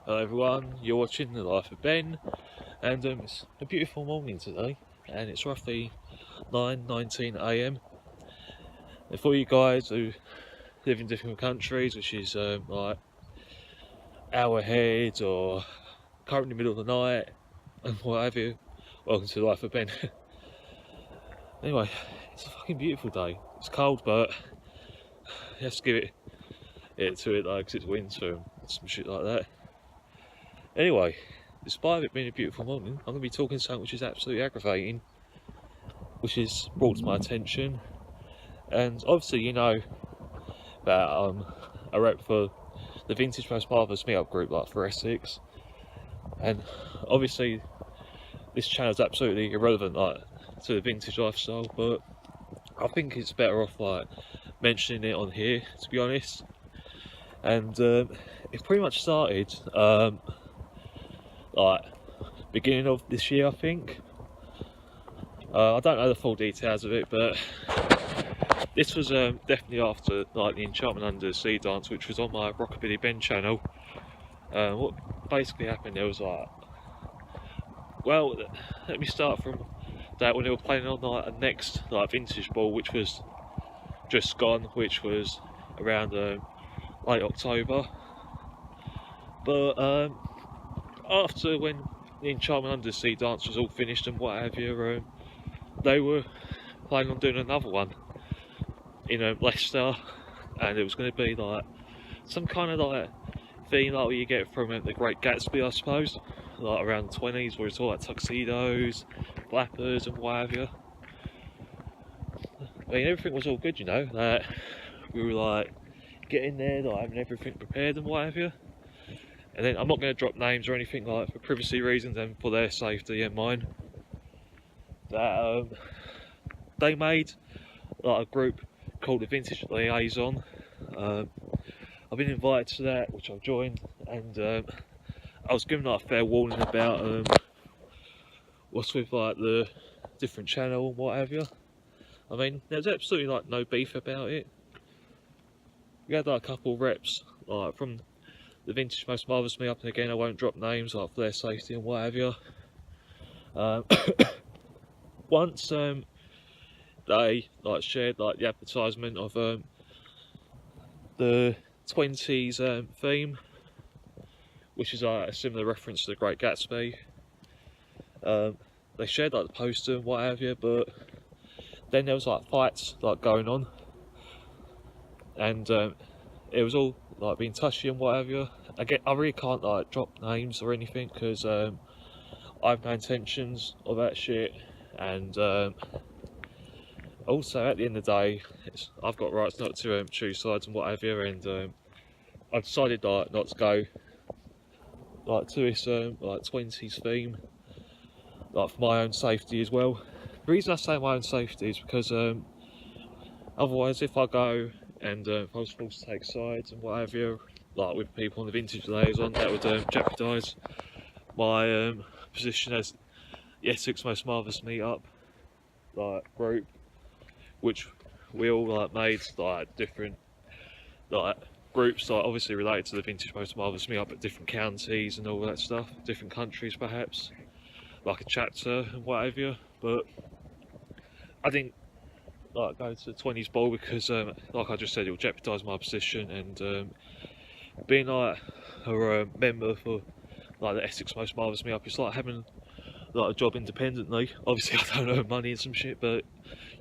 Hello everyone, you're watching The Life of Ben, and it's a beautiful morning today, and it's roughly 9:19 AM. And for you guys who live in different countries, which is like hour ahead or currently in the middle of the night, and what have you, welcome to The Life of Ben. Anyway, it's a fucking beautiful day. It's cold, but you have to give it to it, like, 'cause it's winter and some shit like that. Anyway, despite it being a beautiful morning, I'm going to be talking something which is absolutely aggravating, which is brought to my attention. And obviously, you know that I rep for the Vintage Most Marvellous meetup group, like for Essex. And obviously, this channel is absolutely irrelevant, like, to the vintage lifestyle, but I think it's better off like mentioning it on here, to be honest. And it pretty much started like beginning of this year, I think. I don't know the full details of it, but this was definitely after like the Enchantment Under the Sea dance, which was on my Rockabilly Ben channel. What basically happened, there was like, well, let me start from that when they were playing on like a next like vintage ball, which was just gone, which was around late October. But after when the Enchantment Under the Sea dance was all finished and what have you, they were planning on doing another one in Leicester, and it was going to be like some kind of like theme like what you get from The Great Gatsby, I suppose, like around the 20s, where it's all like tuxedos, flappers and what have you. I mean, everything was all good, you know, that we were like getting there, like having everything prepared and what have you. And then I'm not going to drop names or anything, like for privacy reasons and for their safety and mine, that they made like a group called the Vintage Liaison. I've been invited to that, which I've joined, and I was given like a fair warning about what's with like the different channel and what have you. I mean, there's absolutely like no beef about it. We had like a couple of reps like from the Vintage Most Marvellous meetup, and again I won't drop names like for their safety and what have you. Once they like shared like the advertisement of the 20s theme, which is like a similar reference to The Great Gatsby. They shared like the poster and what have you, but then there was like fights like going on, and it was all like being touchy and what have you. Again, I really can't like drop names or anything because I have no intentions of that shit, and also at the end of the day, I've got rights not to choose sides and what have you, and I decided like not to go like to this like 20s theme, like for my own safety as well. The reason I say my own safety is because otherwise, if I go and if I was forced to take sides and what have you, like with people on the Vintage Liaison, that would jeopardise my position as the Essex Most Marvellous meetup like group, which we all like made like different like groups, like obviously related to the Vintage Most Marvellous meetup, but different counties and all that stuff, different countries perhaps, like a chapter and what have you. But I didn't like go to the 20s ball because like I just said, it will jeopardise my position, and being like a member for like the Essex Most Marvellous meetup, it's like having like a job independently. Obviously I don't earn money and some shit, but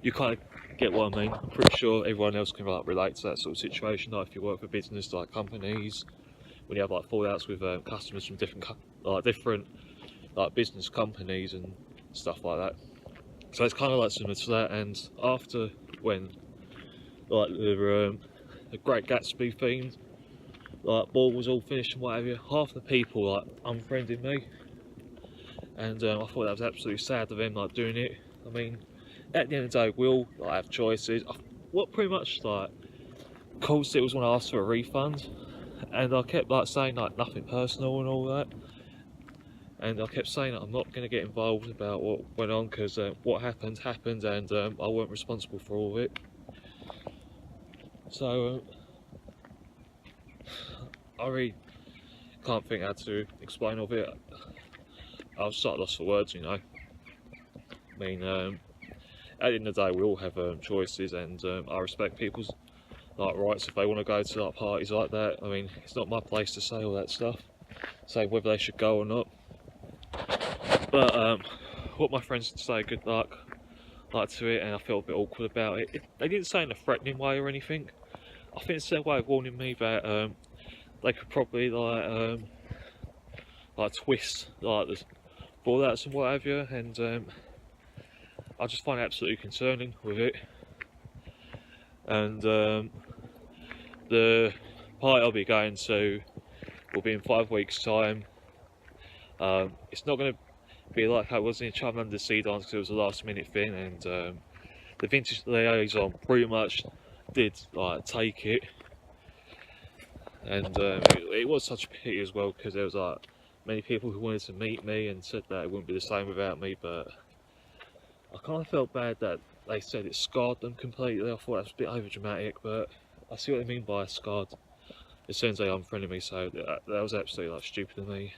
you kind of get what I mean. I'm pretty sure everyone else can like relate to that sort of situation, like if you work for business like companies, when you have like fallouts with customers from different like business companies and stuff like that. So it's kind of like similar to that. And after when like the Great Gatsby themed like ball was all finished and what have you, half the people like unfriended me, and I thought that was absolutely sad of them like doing it. I mean, at the end of the day, we all like have choices. What pretty much like caused it was when I asked for a refund, and I kept like saying like nothing personal and all that, and I kept saying that I'm not going to get involved about what went on, because what happened, and I weren't responsible for all of it. So I really can't think how to explain of it. I was sort of lost for words, you know. I mean, at the end of the day, we all have choices, and I respect people's like rights if they want to go to like parties like that. I mean, it's not my place to say all that stuff, say whether they should go or not. But what my friends say, good luck, like to it, and I felt a bit awkward about it. They didn't say in a threatening way or anything. I think it's their way of warning me that they could probably like twist like the fallouts and what have you, and I just find it absolutely concerning with it. And the party I'll be going to will be in 5 weeks' time. It's not going to be like how it was in Chum Under Sea Dance because it was a last minute thing, and the Vintage Liaison pretty much did like take it, and it was such a pity as well because there was like many people who wanted to meet me and said that it wouldn't be the same without me, but I kind of felt bad that they said it scarred them completely. I thought that was a bit over dramatic, but I see what they mean by scarred. As soon as they unfriended me, so that was absolutely like stupid of me.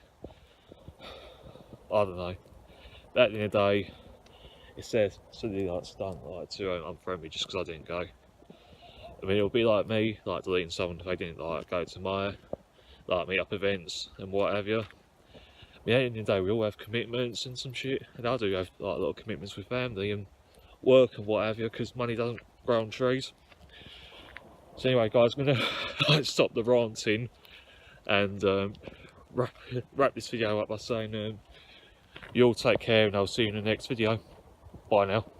I don't know. At the end of the day, it's their silly like stunt like to unfriend me just because I didn't go. I mean, it'll be like me like deleting someone if they didn't like go to my like meet up events and what have you. I mean, at the end of the day, we all have commitments and some shit, and I do have like a lot of commitments with family and work and what have you, because money doesn't grow on trees. So anyway, guys, I'm gonna stop the ranting and wrap this video up by saying you all take care, and I'll see you in the next video. Bye now.